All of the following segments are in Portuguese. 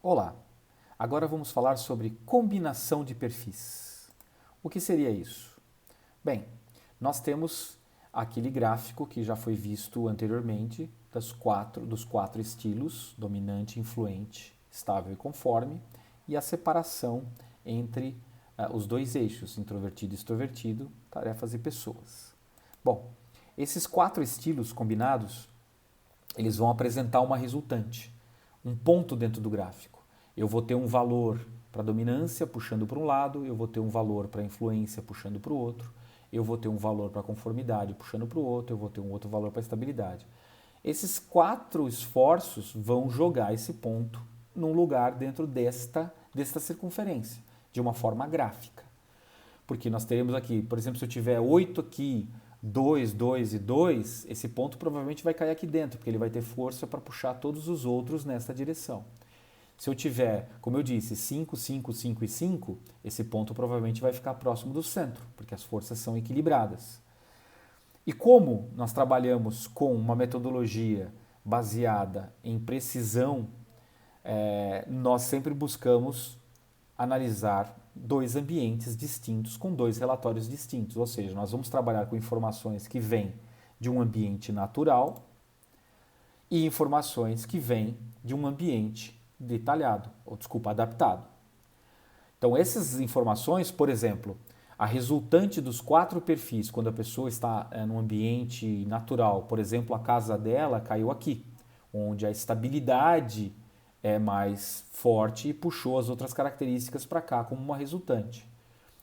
Olá, agora vamos falar sobre combinação de perfis. O que seria isso? Bem, nós temos aquele gráfico que já foi visto anteriormente dos quatro estilos, dominante, influente, estável e conforme, e a separação entre os dois eixos, introvertido e extrovertido, tarefas e pessoas. Bom, esses quatro estilos combinados, eles vão apresentar uma resultante, um ponto dentro do gráfico. Eu vou ter um valor para dominância puxando para um lado, eu vou ter um valor para influência puxando para o outro, eu vou ter um valor para conformidade puxando para o outro, eu vou ter um outro valor para estabilidade. Esses quatro esforços vão jogar esse ponto num lugar dentro desta circunferência, de uma forma gráfica. Porque nós teremos aqui, por exemplo, se eu tiver 8 aqui, 2, 2 e 2, esse ponto provavelmente vai cair aqui dentro, porque ele vai ter força para puxar todos os outros nessa direção. Se eu tiver, como eu disse, 5, 5, 5 e 5, esse ponto provavelmente vai ficar próximo do centro, porque as forças são equilibradas. E como nós trabalhamos com uma metodologia baseada em precisão, nós sempre buscamos analisar dois ambientes distintos com dois relatórios distintos. Ou seja, nós vamos trabalhar com informações que vêm de um ambiente natural e informações que vêm de um ambiente detalhado, ou desculpa, adaptado. Então, essas informações, por exemplo, a resultante dos quatro perfis, quando a pessoa está num ambiente natural, por exemplo, a casa dela caiu aqui, onde a estabilidade é mais forte e puxou as outras características para cá como uma resultante.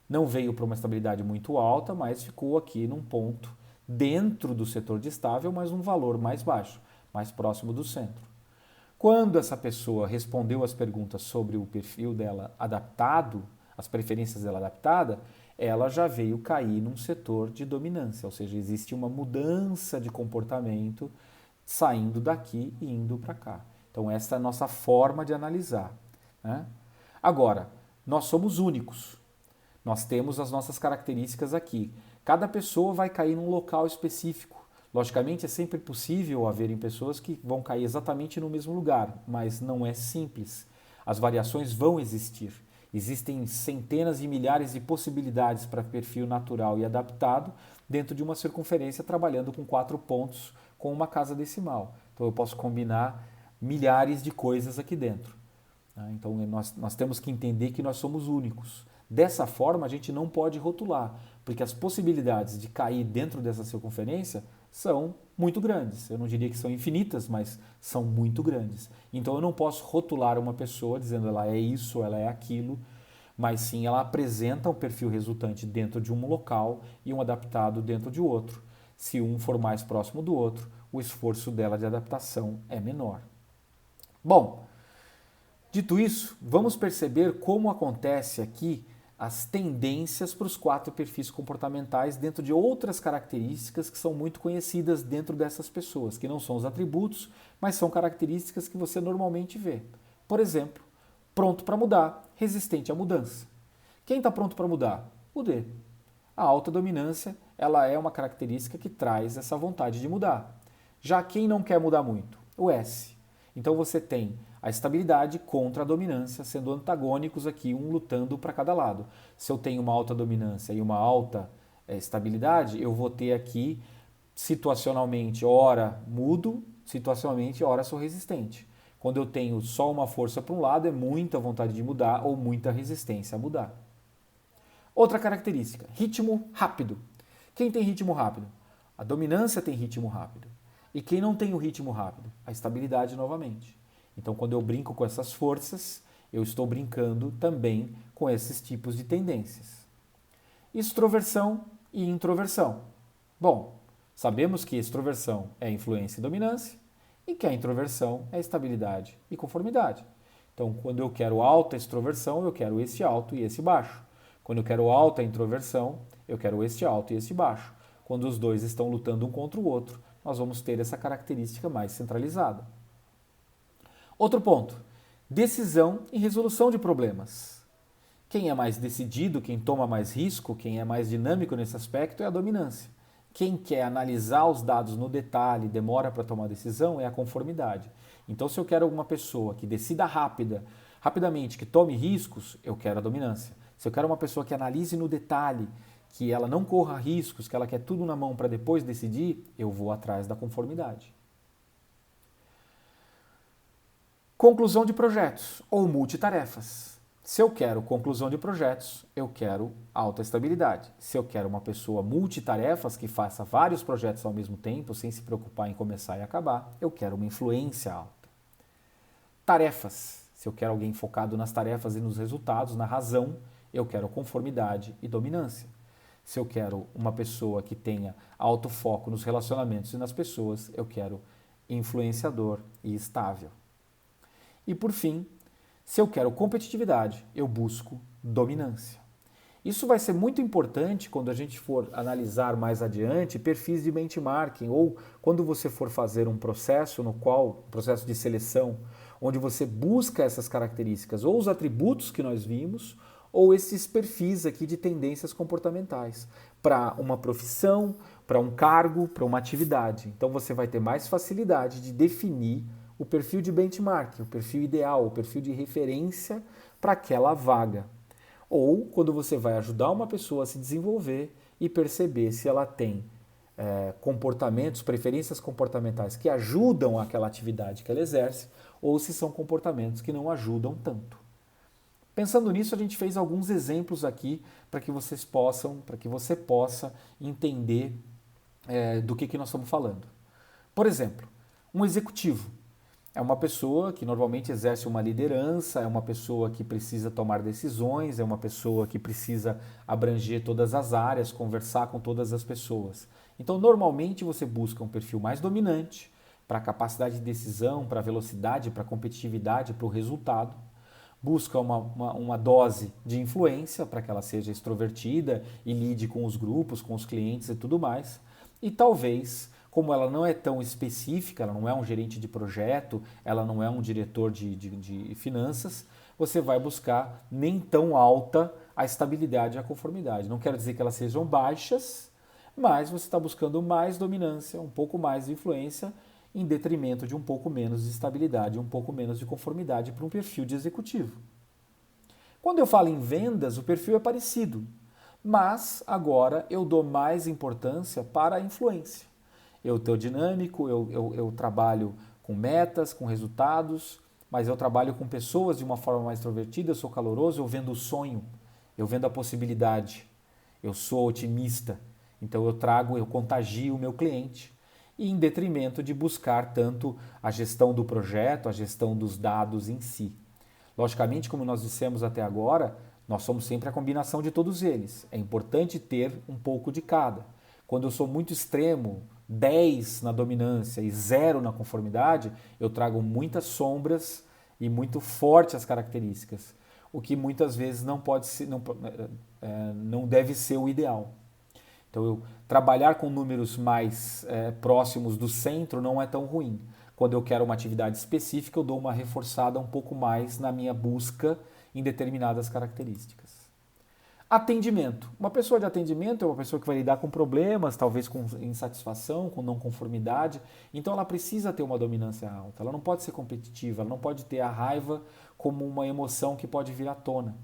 Não veio para uma estabilidade muito alta, mas ficou aqui num ponto dentro do setor de estável, mas um valor mais baixo, mais próximo do centro. Quando essa pessoa respondeu as perguntas sobre o perfil dela adaptado, as preferências dela adaptada, ela já veio cair num setor de dominância, ou seja, existe uma mudança de comportamento saindo daqui e indo para cá. Então, essa é a nossa forma de analisar. Né? Agora, nós somos únicos. Nós temos as nossas características aqui. Cada pessoa vai cair num local específico. Logicamente, é sempre possível haverem pessoas que vão cair exatamente no mesmo lugar, mas não é simples. As variações vão existir. Existem centenas e milhares de possibilidades para perfil natural e adaptado dentro de uma circunferência trabalhando com 4 pontos com uma casa decimal. Então, eu posso combinar milhares de coisas aqui dentro. Então, nós temos que entender que nós somos únicos. Dessa forma, a gente não pode rotular, porque as possibilidades de cair dentro dessa circunferência são muito grandes. Eu não diria que são infinitas, mas são muito grandes. Então, eu não posso rotular uma pessoa dizendo ela é isso, ela é aquilo, mas sim ela apresenta um perfil resultante dentro de um local e um adaptado dentro de outro. Se um for mais próximo do outro, o esforço dela de adaptação é menor. Bom, dito isso, vamos perceber como acontece aqui as tendências para os 4 perfis comportamentais dentro de outras características que são muito conhecidas dentro dessas pessoas, que não são os atributos, mas são características que você normalmente vê. Por exemplo, pronto para mudar, resistente à mudança. Quem está pronto para mudar? O D. A alta dominância, ela é uma característica que traz essa vontade de mudar. Já quem não quer mudar muito? O S. Então você tem a estabilidade contra a dominância, sendo antagônicos aqui, um lutando para cada lado. Se eu tenho uma alta dominância e uma alta estabilidade, eu vou ter aqui situacionalmente, ora mudo, situacionalmente, ora sou resistente. Quando eu tenho só uma força para um lado, é muita vontade de mudar ou muita resistência a mudar. Outra característica, ritmo rápido. Quem tem ritmo rápido? A dominância tem ritmo rápido. E quem não tem o ritmo rápido? A estabilidade novamente. Então, quando eu brinco com essas forças, eu estou brincando também com esses tipos de tendências. Extroversão e introversão. Bom, sabemos que extroversão é influência e dominância e que a introversão é estabilidade e conformidade. Então, quando eu quero alta extroversão, eu quero esse alto e esse baixo. Quando eu quero alta introversão, eu quero este alto e este baixo. Quando os dois estão lutando um contra o outro, nós vamos ter essa característica mais centralizada. Outro ponto, decisão e resolução de problemas. Quem é mais decidido, quem toma mais risco, quem é mais dinâmico nesse aspecto é a dominância. Quem quer analisar os dados no detalhe, demora para tomar decisão, é a conformidade. Então, se eu quero uma pessoa que decida rápida, rapidamente, que tome riscos, eu quero a dominância. Se eu quero uma pessoa que analise no detalhe, que ela não corra riscos, que ela quer tudo na mão para depois decidir, eu vou atrás da conformidade. Conclusão de projetos ou multitarefas. Se eu quero conclusão de projetos, eu quero alta estabilidade. Se eu quero uma pessoa multitarefas que faça vários projetos ao mesmo tempo, sem se preocupar em começar e acabar, eu quero uma influência alta. Tarefas. Se eu quero alguém focado nas tarefas e nos resultados, na razão, eu quero conformidade e dominância. Se eu quero uma pessoa que tenha alto foco nos relacionamentos e nas pessoas, eu quero influenciador e estável. E por fim, se eu quero competitividade, eu busco dominância. Isso vai ser muito importante quando a gente for analisar mais adiante perfis de benchmarking ou quando você for fazer um processo processo de seleção, onde você busca essas características, ou os atributos que nós vimos, ou esses perfis aqui de tendências comportamentais, para uma profissão, para um cargo, para uma atividade. Então você vai ter mais facilidade de definir o perfil de benchmarking, o perfil ideal, o perfil de referência para aquela vaga. Ou quando você vai ajudar uma pessoa a se desenvolver e perceber se ela tem comportamentos, preferências comportamentais que ajudam aquela atividade que ela exerce, ou se são comportamentos que não ajudam tanto. Pensando nisso, a gente fez alguns exemplos aqui para que você possa entender do que nós estamos falando. Por exemplo, um executivo é uma pessoa que normalmente exerce uma liderança, é uma pessoa que precisa tomar decisões, é uma pessoa que precisa abranger todas as áreas, conversar com todas as pessoas. Então, normalmente você busca um perfil mais dominante para a capacidade de decisão, para a velocidade, para a competitividade, para o resultado. Busca uma dose de influência para que ela seja extrovertida e lide com os grupos, com os clientes e tudo mais. E talvez, como ela não é tão específica, ela não é um gerente de projeto, ela não é um diretor de finanças, você vai buscar nem tão alta a estabilidade e a conformidade. Não quero dizer que elas sejam baixas, mas você está buscando mais dominância, um pouco mais de influência, em detrimento de um pouco menos de estabilidade, um pouco menos de conformidade para um perfil de executivo. Quando eu falo em vendas, o perfil é parecido, mas agora eu dou mais importância para a influência. Eu estou dinâmico, eu trabalho com metas, com resultados, mas eu trabalho com pessoas de uma forma mais extrovertida, eu sou caloroso, eu vendo o sonho, eu vendo a possibilidade, eu sou otimista, então eu contagio o meu cliente, e em detrimento de buscar tanto a gestão do projeto, a gestão dos dados em si. Logicamente, como nós dissemos até agora, nós somos sempre a combinação de todos eles. É importante ter um pouco de cada. Quando eu sou muito extremo, 10 na dominância e 0 na conformidade, eu trago muitas sombras e muito forte as características, o que muitas vezes não deve ser o ideal. Então, eu trabalhar com números mais próximos do centro não é tão ruim. Quando eu quero uma atividade específica, eu dou uma reforçada um pouco mais na minha busca em determinadas características. Atendimento. Uma pessoa de atendimento é uma pessoa que vai lidar com problemas, talvez com insatisfação, com não conformidade. Então ela precisa ter uma dominância alta. Ela não pode ser competitiva, ela não pode ter a raiva como uma emoção que pode vir à tona.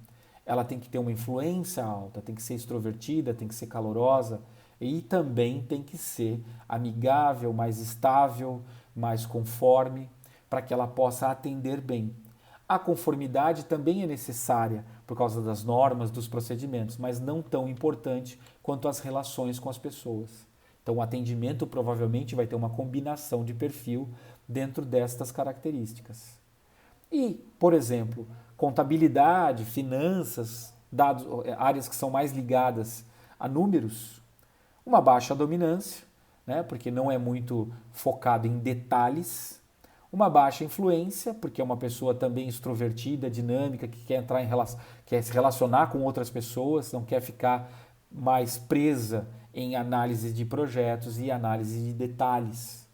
Ela tem que ter uma influência alta, tem que ser extrovertida, tem que ser calorosa e também tem que ser amigável, mais estável, mais conforme, para que ela possa atender bem. A conformidade também é necessária por causa das normas, dos procedimentos, mas não tão importante quanto as relações com as pessoas. Então, o atendimento provavelmente vai ter uma combinação de perfil dentro destas características. E, por exemplo, contabilidade, finanças, dados, áreas que são mais ligadas a números, uma baixa dominância, né, porque não é muito focado em detalhes. Uma baixa influência, porque é uma pessoa também extrovertida, dinâmica, que quer quer se relacionar com outras pessoas, não quer ficar mais presa em análise de projetos e análise de detalhes.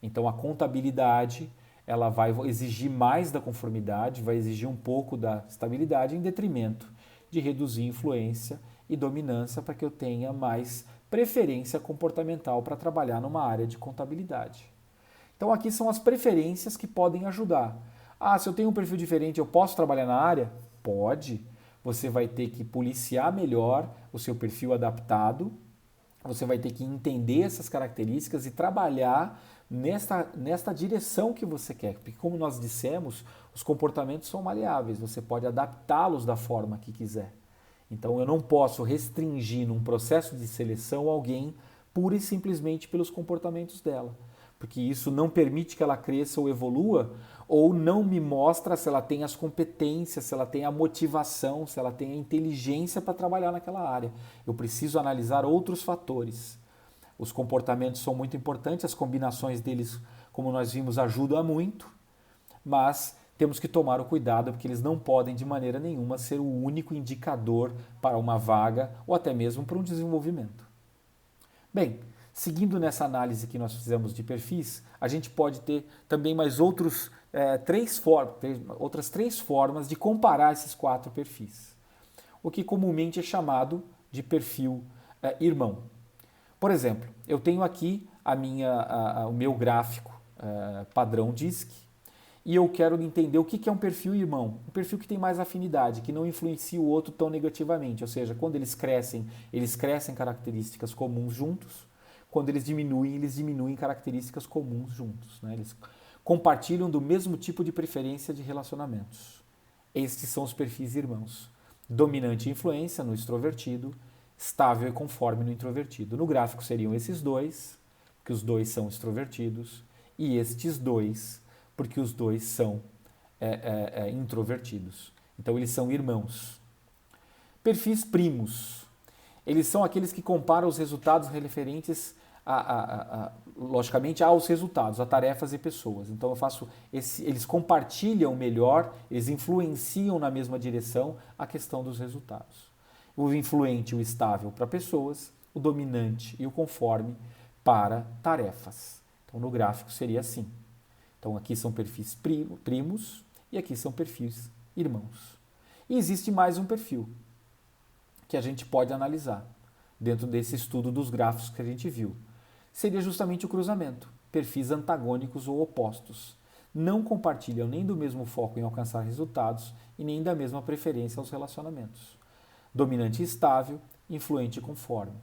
Então a contabilidade, ela vai exigir mais da conformidade, vai exigir um pouco da estabilidade em detrimento de reduzir influência e dominância para que eu tenha mais preferência comportamental para trabalhar numa área de contabilidade. Então aqui são as preferências que podem ajudar. Ah, se eu tenho um perfil diferente, eu posso trabalhar na área? Pode. Você vai ter que policiar melhor o seu perfil adaptado, você vai ter que entender essas características e trabalhar nesta direção que você quer. Porque, como nós dissemos, os comportamentos são maleáveis, você pode adaptá-los da forma que quiser. Então, eu não posso restringir num processo de seleção alguém pura e simplesmente pelos comportamentos dela, porque isso não permite que ela cresça ou evolua, ou não me mostra se ela tem as competências, se ela tem a motivação, se ela tem a inteligência para trabalhar naquela área. Eu preciso analisar outros fatores. Os comportamentos são muito importantes, as combinações deles, como nós vimos, ajudam muito, mas temos que tomar o cuidado porque eles não podem de maneira nenhuma ser o único indicador para uma vaga ou até mesmo para um desenvolvimento. Bem, seguindo nessa análise que nós fizemos de perfis, a gente pode ter também mais outras três formas de comparar esses 4 perfis. O que comumente é chamado de perfil irmão. Por exemplo, eu tenho aqui o meu gráfico padrão DISC e eu quero entender o que é um perfil irmão. Um perfil que tem mais afinidade, que não influencia o outro tão negativamente. Ou seja, quando eles crescem características comuns juntos. Quando eles diminuem características comuns juntos. Né? Eles compartilham do mesmo tipo de preferência de relacionamentos. Estes são os perfis irmãos. Dominante e influência no extrovertido, estável e conforme no introvertido. No gráfico seriam esses dois, porque os dois são extrovertidos, e estes dois, porque os dois são introvertidos. Então eles são irmãos. Perfis primos. Eles são aqueles que comparam os resultados referentes logicamente aos resultados, a tarefas e pessoas. Então eles compartilham melhor, eles influenciam na mesma direção a questão dos resultados. O influente e o estável para pessoas, o dominante e o conforme para tarefas. Então no gráfico seria assim. Então aqui são perfis primos e aqui são perfis irmãos. E existe mais um perfil que a gente pode analisar dentro desse estudo dos gráficos que a gente viu. Seria justamente o cruzamento, perfis antagônicos ou opostos. Não compartilham nem do mesmo foco em alcançar resultados e nem da mesma preferência aos relacionamentos. Dominante e estável, influente e conforme.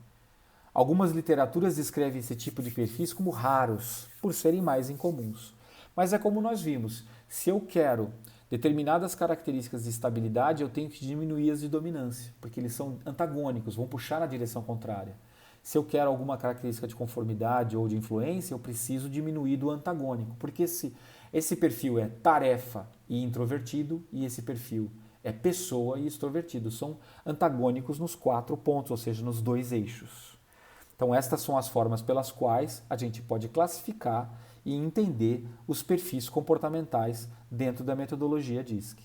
Algumas literaturas descrevem esse tipo de perfis como raros, por serem mais incomuns. Mas é como nós vimos, se eu quero determinadas características de estabilidade, eu tenho que diminuir as de dominância, porque eles são antagônicos, vão puxar na direção contrária. Se eu quero alguma característica de conformidade ou de influência, eu preciso diminuir do antagônico, porque esse perfil é tarefa e introvertido, e esse perfil é pessoa e extrovertido. São antagônicos nos 4 pontos, ou seja, nos 2 eixos. Então estas são as formas pelas quais a gente pode classificar e entender os perfis comportamentais dentro da metodologia DISC.